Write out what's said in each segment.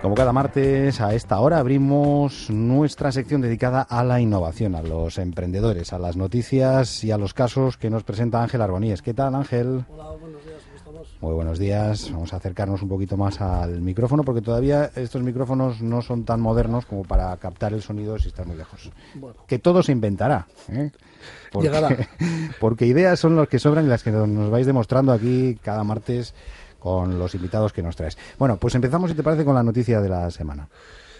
Como cada martes a esta hora abrimos nuestra sección dedicada a la innovación, a los emprendedores, a las noticias y a los casos que nos presenta Ángel Arbonís. ¿Qué tal, Ángel? Hola, buenos días, ¿cómo estamos? Muy buenos días. Vamos a acercarnos un poquito más al micrófono porque todavía estos micrófonos no son tan modernos como para captar el sonido si estás muy lejos. Bueno. Que todo se inventará, ¿eh? Llegará. Porque ideas son las que sobran y las que nos vais demostrando aquí cada martes con los invitados que nos traes. Bueno, pues empezamos, si te parece, con la noticia de la semana.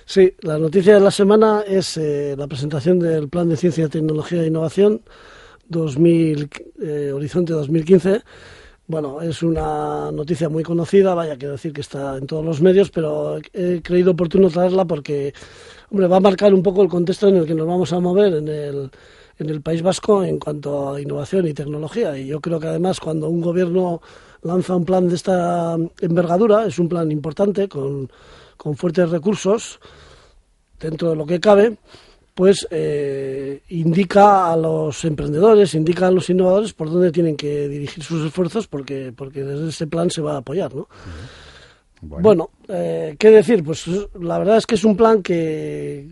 Sí, la noticia de la semana es la presentación del Plan de Ciencia, Tecnología e Innovación Horizonte 2015. Bueno, es una noticia muy conocida, quiero decir que está en todos los medios, pero he creído oportuno traerla porque, hombre, va a marcar un poco el contexto en el que nos vamos a mover en el País Vasco en cuanto a innovación y tecnología. Y yo creo que además cuando un gobierno lanza un plan de esta envergadura, es un plan importante, con fuertes recursos, dentro de lo que cabe, pues indica a los emprendedores, indica a los innovadores por dónde tienen que dirigir sus esfuerzos, porque desde ese plan se va a apoyar, ¿no? Bueno, ¿qué decir? Pues la verdad es que es un plan que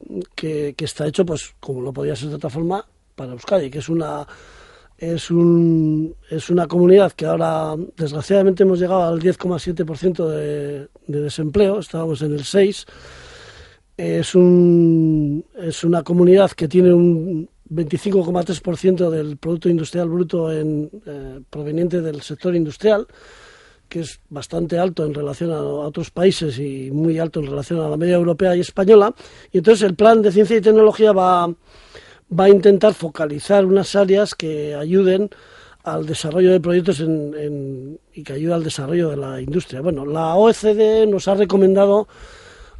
está hecho, pues como no podía ser de otra forma, para Euskadi, que es una comunidad que ahora desgraciadamente hemos llegado al 10,7% de desempleo, estábamos en el 6%. Es una comunidad que tiene un 25,3% del Producto Industrial Bruto proveniente del sector industrial, que es bastante alto en relación a otros países y muy alto en relación a la media europea y española. Y entonces el Plan de Ciencia y Tecnología va a intentar focalizar unas áreas que ayuden al desarrollo de proyectos y que ayuden al desarrollo de la industria. Bueno, la OECD nos ha recomendado,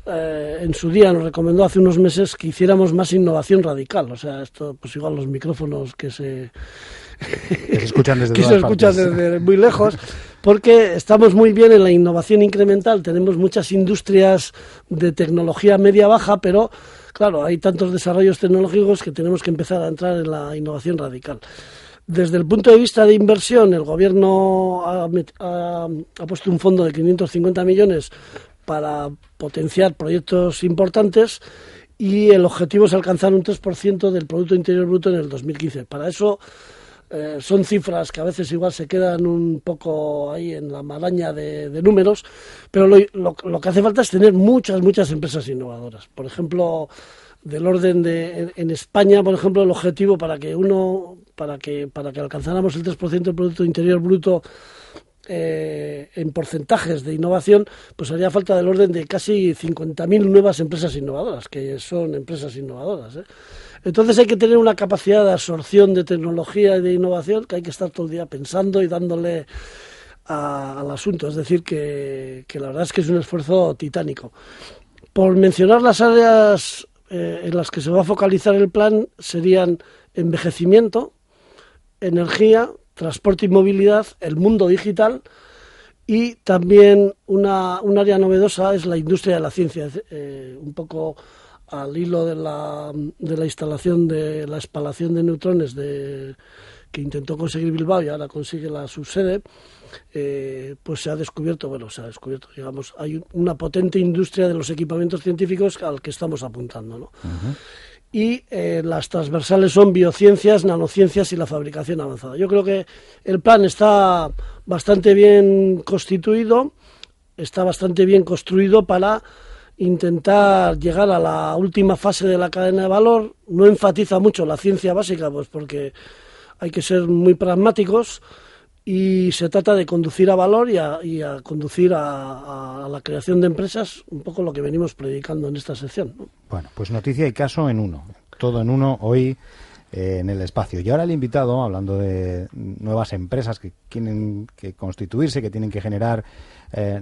en su día nos recomendó hace unos meses que hiciéramos más innovación radical. O sea, esto pues igual los micrófonos que se escuchan desde que se escuchan desde muy lejos, porque estamos muy bien en la innovación incremental, tenemos muchas industrias de tecnología media-baja, pero claro, hay tantos desarrollos tecnológicos que tenemos que empezar a entrar en la innovación radical. Desde el punto de vista de inversión, el Gobierno ha puesto un fondo de 550 millones para potenciar proyectos importantes y el objetivo es alcanzar un 3% del Producto Interior Bruto en el 2015. Para eso son cifras que a veces igual se quedan un poco ahí en la maraña de números, pero lo que hace falta es tener muchas empresas innovadoras. Por ejemplo, del orden en España, por ejemplo, el objetivo para que alcanzáramos el 3% del Producto Interior Bruto en porcentajes de innovación, pues haría falta del orden de casi 50.000 nuevas empresas innovadoras, que son empresas innovadoras, ¿eh? Entonces hay que tener una capacidad de absorción de tecnología y de innovación que hay que estar todo el día pensando y dándole al asunto. Es decir, que la verdad es que es un esfuerzo titánico. Por mencionar las áreas en las que se va a focalizar el plan, serían envejecimiento, energía, transporte y movilidad, el mundo digital y también un área novedosa es la industria de la ciencia, un poco al hilo de la instalación de la espalación de neutrones que intentó conseguir Bilbao y ahora consigue la subsede, pues se ha descubierto, digamos, hay una potente industria de los equipamientos científicos al que estamos apuntando, ¿no? Uh-huh. Y las transversales son biociencias, nanociencias y la fabricación avanzada. Yo creo que el plan está bastante bien constituido, está bastante bien construido para intentar llegar a la última fase de la cadena de valor. No enfatiza mucho la ciencia básica, pues porque hay que ser muy pragmáticos y se trata de conducir a valor y a conducir a la creación de empresas, un poco lo que venimos predicando en esta sección, ¿no? Bueno, pues noticia y caso en uno, todo en uno hoy en el espacio. Y ahora el invitado, hablando de nuevas empresas que tienen que constituirse, que tienen que generar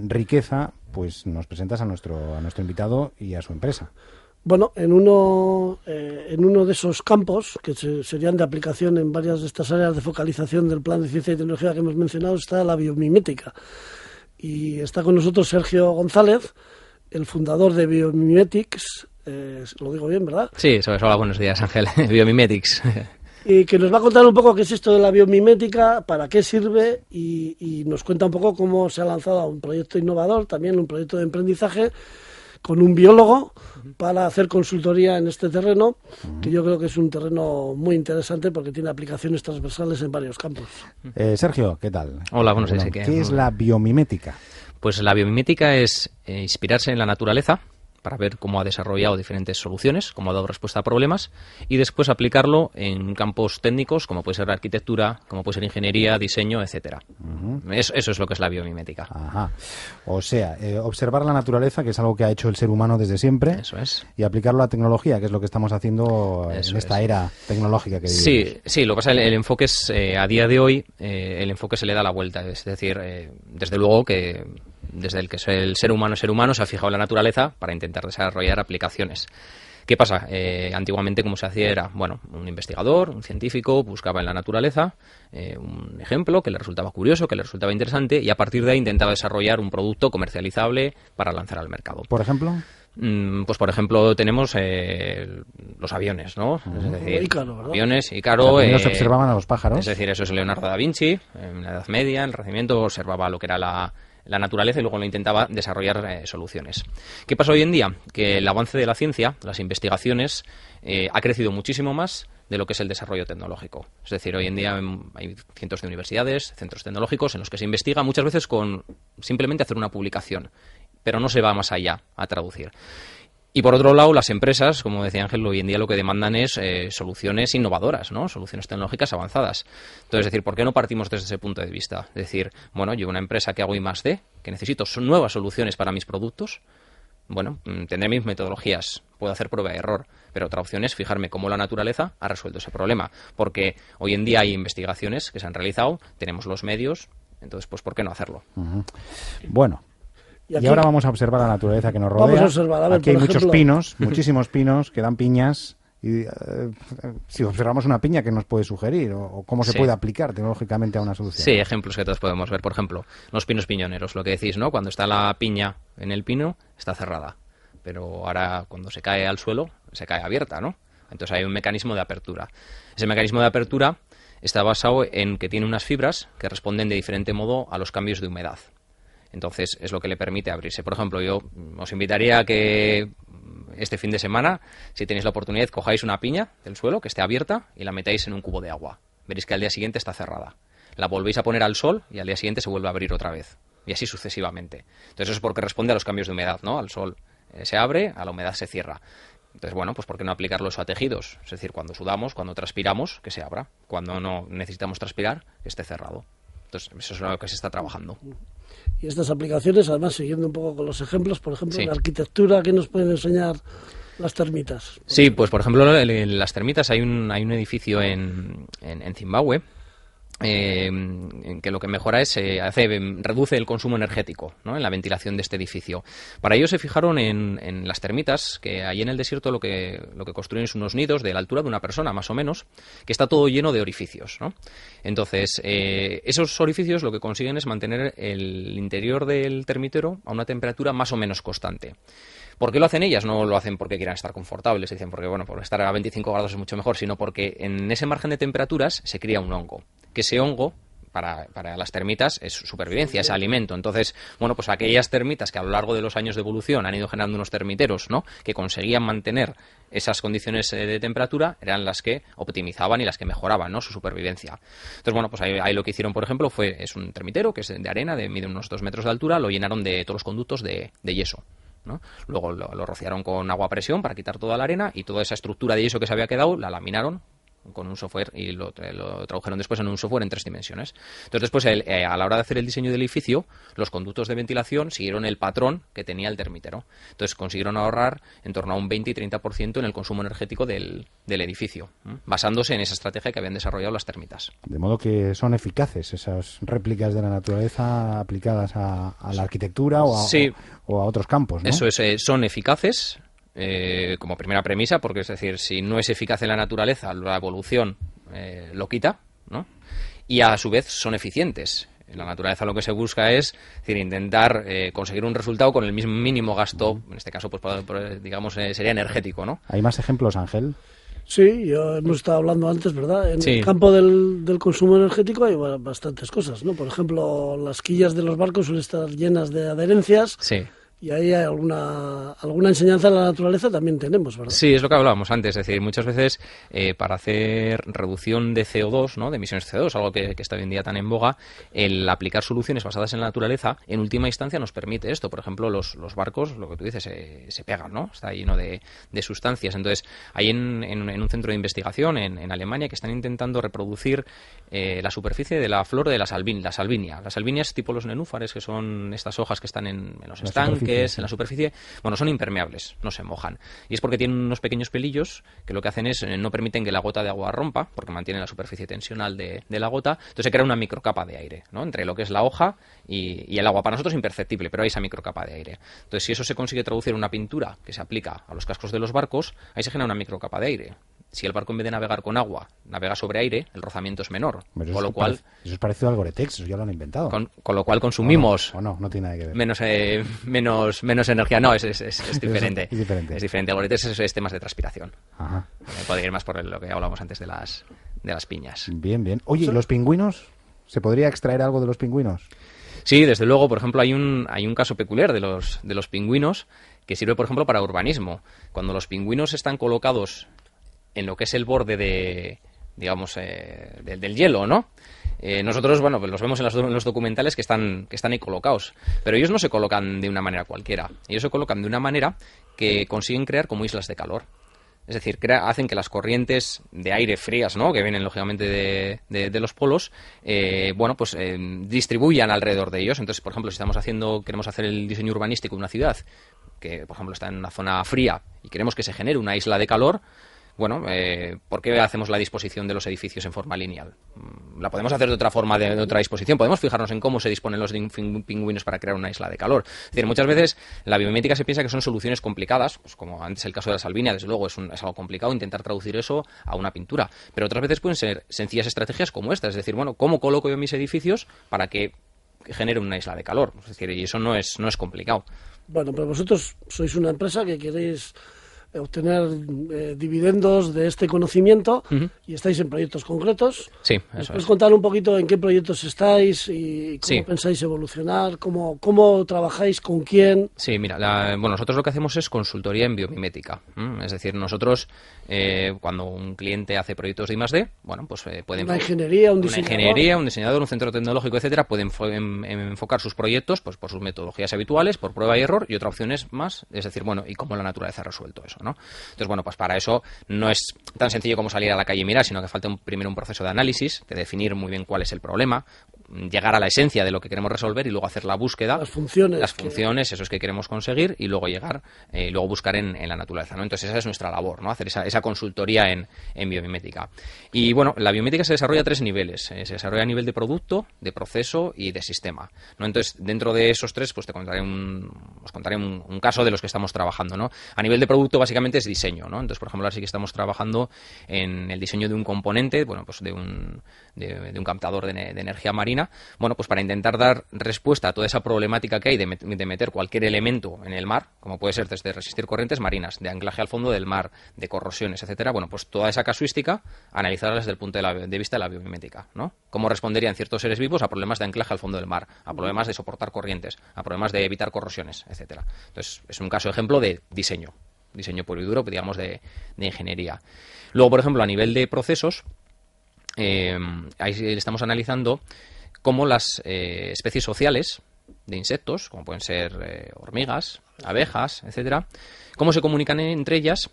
riqueza, pues nos presentas a nuestro invitado y a su empresa. Bueno, en uno de esos campos, que serían de aplicación en varias de estas áreas de focalización del Plan de Ciencia y Tecnología que hemos mencionado, está la biomimética. Y está con nosotros Sergio González, el fundador de Biomimetics, lo digo bien, ¿verdad? Sí, hola, buenos días, Ángel. Biomimetics. Y que nos va a contar un poco qué es esto de la biomimética, para qué sirve y nos cuenta un poco cómo se ha lanzado a un proyecto innovador, también un proyecto de emprendizaje, con un biólogo para hacer consultoría en este terreno, que yo creo que es un terreno muy interesante porque tiene aplicaciones transversales en varios campos. Sergio, ¿qué tal? Hola, buenos días. ¿Qué es la biomimética? Pues la biomimética es inspirarse en la naturaleza para ver cómo ha desarrollado diferentes soluciones, cómo ha dado respuesta a problemas, y después aplicarlo en campos técnicos, como puede ser la arquitectura, como puede ser ingeniería, diseño, etcétera. Eso es lo que es la biomimética. Ajá. O sea, observar la naturaleza, que es algo que ha hecho el ser humano desde siempre, Eso es. y aplicarlo a la tecnología, que es lo que estamos haciendo en esta era tecnológica que vivimos. Sí, lo que pasa es que el enfoque es, a día de hoy, el enfoque se le da la vuelta. Es decir, desde luego que desde el que el ser humano se ha fijado en la naturaleza para intentar desarrollar aplicaciones. ¿Qué pasa? Antiguamente, como se hacía, era, bueno, un investigador, un científico, buscaba en la naturaleza un ejemplo que le resultaba curioso, que le resultaba interesante, y a partir de ahí intentaba desarrollar un producto comercializable para lanzar al mercado. ¿Por ejemplo? Pues, por ejemplo, tenemos los aviones, ¿no? Es decir, Ícaro, ¿verdad? aviones, Ícaro. Se observaban a los pájaros. Es decir, eso es Leonardo da Vinci, en la Edad Media, en el Renacimiento, observaba lo que era la naturaleza y luego lo intentaba desarrollar soluciones. ¿Qué pasa hoy en día? Que el avance de la ciencia, las investigaciones, ha crecido muchísimo más de lo que es el desarrollo tecnológico. Es decir, hoy en día hay cientos de universidades, centros tecnológicos en los que se investiga muchas veces con simplemente hacer una publicación, pero no se va más allá a traducir. Y por otro lado, las empresas, como decía Ángel, hoy en día lo que demandan es soluciones innovadoras, ¿no? Soluciones tecnológicas avanzadas. Entonces, es decir, ¿por qué no partimos desde ese punto de vista? Es decir, bueno, yo una empresa que hago I+D, que necesito nuevas soluciones para mis productos, bueno, tendré mis metodologías, puedo hacer prueba de error, pero otra opción es fijarme cómo la naturaleza ha resuelto ese problema, porque hoy en día hay investigaciones que se han realizado, tenemos los medios, entonces, pues, ¿por qué no hacerlo? Bueno. Y ahora vamos a observar la naturaleza que nos rodea. Vamos a observar, a ver, aquí hay por muchos ejemplo, pinos, muchísimos pinos que dan piñas. Y si observamos una piña, ¿qué nos puede sugerir? ¿O cómo se puede aplicar tecnológicamente a una solución? Sí, ejemplos que todos podemos ver. Por ejemplo, los pinos piñoneros, lo que decís, ¿no? Cuando está la piña en el pino, está cerrada. Pero ahora, cuando se cae al suelo, se cae abierta, ¿no? Entonces hay un mecanismo de apertura. Ese mecanismo de apertura está basado en que tiene unas fibras que responden de diferente modo a los cambios de humedad. Entonces, es lo que le permite abrirse. Por ejemplo, yo os invitaría a que este fin de semana, si tenéis la oportunidad, cojáis una piña del suelo que esté abierta y la metáis en un cubo de agua. Veréis que al día siguiente está cerrada. La volvéis a poner al sol y al día siguiente se vuelve a abrir otra vez. Y así sucesivamente. Entonces, eso es porque responde a los cambios de humedad, ¿no? Al sol se abre, a la humedad se cierra. Entonces, bueno, pues ¿por qué no aplicarlo eso a tejidos? Es decir, cuando sudamos, cuando transpiramos, que se abra. Cuando no necesitamos transpirar, que esté cerrado. Entonces, eso es lo que se está trabajando. Y estas aplicaciones, además, siguiendo un poco con los ejemplos, por ejemplo, Sí. en arquitectura, ¿qué nos pueden enseñar las termitas? Sí, pues por ejemplo, en las termitas hay un edificio en Zimbabue que lo que mejora es reduce el consumo energético, ¿no? En la ventilación de este edificio. Para ello se fijaron en las termitas, que ahí en el desierto lo que construyen es unos nidos de la altura de una persona, más o menos, que está todo lleno de orificios, ¿no? Entonces, esos orificios lo que consiguen es mantener el interior del termitero a una temperatura más o menos constante. ¿Por qué lo hacen ellas? No lo hacen porque quieran estar confortables, dicen porque, bueno, por estar a 25 grados es mucho mejor, sino porque en ese margen de temperaturas se cría un hongo, que ese hongo para las termitas es supervivencia, es alimento. Entonces, bueno, pues aquellas termitas que a lo largo de los años de evolución han ido generando unos termiteros, ¿no?, que conseguían mantener esas condiciones de temperatura, eran las que optimizaban y las que mejoraban, ¿no?, su supervivencia. Entonces, bueno, pues ahí lo que hicieron, por ejemplo, es un termitero que es de arena, mide unos 2 metros de altura, lo llenaron de todos los conductos de yeso, ¿no? Luego lo rociaron con agua a presión para quitar toda la arena y toda esa estructura de yeso que se había quedado la laminaron con un software y lo tradujeron después en un software en 3 dimensiones. Entonces después a la hora de hacer el diseño del edificio, los conductos de ventilación siguieron el patrón que tenía el termitero. Entonces consiguieron ahorrar en torno a un 20 y 30% en el consumo energético del edificio, basándose en esa estrategia que habían desarrollado las termitas. De modo que son eficaces esas réplicas de la naturaleza aplicadas a la arquitectura o a otros campos, ¿no? Eso es, son eficaces. Como primera premisa, porque es decir, si no es eficaz en la naturaleza, la evolución lo quita, ¿no? Y a su vez son eficientes. En la naturaleza lo que se busca es decir, intentar conseguir un resultado con el mismo mínimo gasto, en este caso, pues digamos, sería energético, ¿no? ¿Hay más ejemplos, Ángel? Sí, hemos estado hablando antes, ¿verdad? En Sí. el campo del consumo energético hay bastantes cosas, ¿no? Por ejemplo, las quillas de los barcos suelen estar llenas de adherencias. Sí. y ahí hay alguna enseñanza en la naturaleza también tenemos, ¿verdad? Sí, es lo que hablábamos antes, es decir, muchas veces para hacer reducción de CO2, ¿no? De emisiones de CO2, algo que está hoy en día tan en boga, el aplicar soluciones basadas en la naturaleza, en última instancia nos permite esto. Por ejemplo, los barcos, lo que tú dices, se pegan, ¿no? Está lleno de sustancias. Entonces, hay en un centro de investigación en Alemania que están intentando reproducir la superficie de la flor de la salvinia. La salvinia es tipo los nenúfares, que son estas hojas que están en los estanques, en la superficie. Bueno, son impermeables, no se mojan. Y es porque tienen unos pequeños pelillos que lo que hacen es no permiten que la gota de agua rompa, porque mantienen la superficie tensional de la gota. Entonces se crea una microcapa de aire, ¿no? Entre lo que es la hoja y el agua. Para nosotros es imperceptible, pero hay esa microcapa de aire. Entonces, si eso se consigue traducir en una pintura que se aplica a los cascos de los barcos, ahí se genera una microcapa de aire. Si el barco en vez de navegar con agua, navega sobre aire, el rozamiento es menor. Pero con lo cual, eso es parecido al Gore-Tex, eso ya lo han inventado. Con lo cual consumimos... O no tiene nada que ver. Menos energía. No, es diferente. Es diferente. Es diferente. El Gore-Tex es temas de transpiración. Ajá. Podría ir más por lo que hablábamos antes de las piñas. Bien, bien. Oye, ¿y los pingüinos? ¿Se podría extraer algo de los pingüinos? Sí, desde luego. Por ejemplo, hay un caso peculiar de los pingüinos que sirve, por ejemplo, para urbanismo. Cuando los pingüinos están colocados en lo que es el borde del hielo, ¿no? Nosotros, bueno, pues los vemos en los documentales que están ahí colocados, pero ellos no se colocan de una manera cualquiera. Ellos se colocan de una manera que consiguen crear como islas de calor. Es decir, hacen que las corrientes de aire frías, ¿no?, que vienen lógicamente de los polos, distribuyan alrededor de ellos. Entonces, por ejemplo, si queremos hacer el diseño urbanístico de una ciudad que, por ejemplo, está en una zona fría y queremos que se genere una isla de calor, bueno, ¿por qué hacemos la disposición de los edificios en forma lineal? La podemos hacer de otra forma, de otra disposición. Podemos fijarnos en cómo se disponen los pingüinos para crear una isla de calor. Es decir, muchas veces la biomimética se piensa que son soluciones complicadas, pues como antes el caso de la salvinia, desde luego es algo complicado intentar traducir eso a una pintura. Pero otras veces pueden ser sencillas estrategias como esta. Es decir, bueno, ¿cómo coloco yo mis edificios para que genere una isla de calor? Es decir, y eso no es complicado. Bueno, pero vosotros sois una empresa que queréis obtener dividendos de este conocimiento y estáis en proyectos concretos. Sí, eso ¿Nos puedes es. contar un poquito en qué proyectos estáis y cómo pensáis evolucionar? ¿Cómo trabajáis? ¿Con quién? Sí, mira, nosotros lo que hacemos es consultoría en biomimética. Es decir, nosotros, cuando un cliente hace proyectos de I+D, bueno, pues pueden... Una ingeniería, un diseñador, un centro tecnológico, etcétera, pueden enfocar sus proyectos pues por sus metodologías habituales, por prueba y error, y otra opción es más, es decir, bueno, y cómo la naturaleza ha resuelto eso, ¿no? Entonces, bueno, pues para eso no es tan sencillo como salir a la calle y mirar, sino que falta primero un proceso de análisis, de definir muy bien cuál es el problema, llegar a la esencia de lo que queremos resolver y luego hacer la búsqueda, las funciones, eso es que queremos conseguir, y luego luego buscar en la naturaleza, ¿no? Entonces esa es nuestra labor, ¿no? Hacer esa consultoría en biomimética. Y bueno, la biomimética se desarrolla a 3 niveles. Se desarrolla a nivel de producto, de proceso y de sistema, ¿no? Entonces, dentro de esos 3, pues os contaré un caso de los que estamos trabajando, ¿no? A nivel de producto, básicamente es diseño, ¿no? Entonces, por ejemplo, ahora sí que estamos trabajando en el diseño de un componente, bueno, pues de un captador de energía marina, bueno, pues para intentar dar respuesta a toda esa problemática que hay de meter cualquier elemento en el mar, como puede ser desde resistir corrientes marinas, de anclaje al fondo del mar, de corrosiones, etcétera. Bueno, pues toda esa casuística, analizarla desde el punto de vista de la biomimética, ¿no? Cómo responderían ciertos seres vivos a problemas de anclaje al fondo del mar, a problemas de soportar corrientes, a problemas de evitar corrosiones, etcétera. Entonces, es un caso ejemplo de diseño puro y duro, digamos, de ingeniería. Luego, por ejemplo, a nivel de procesos, ahí estamos analizando cómo las especies sociales de insectos, como pueden ser hormigas, abejas, etcétera, cómo se comunican entre ellas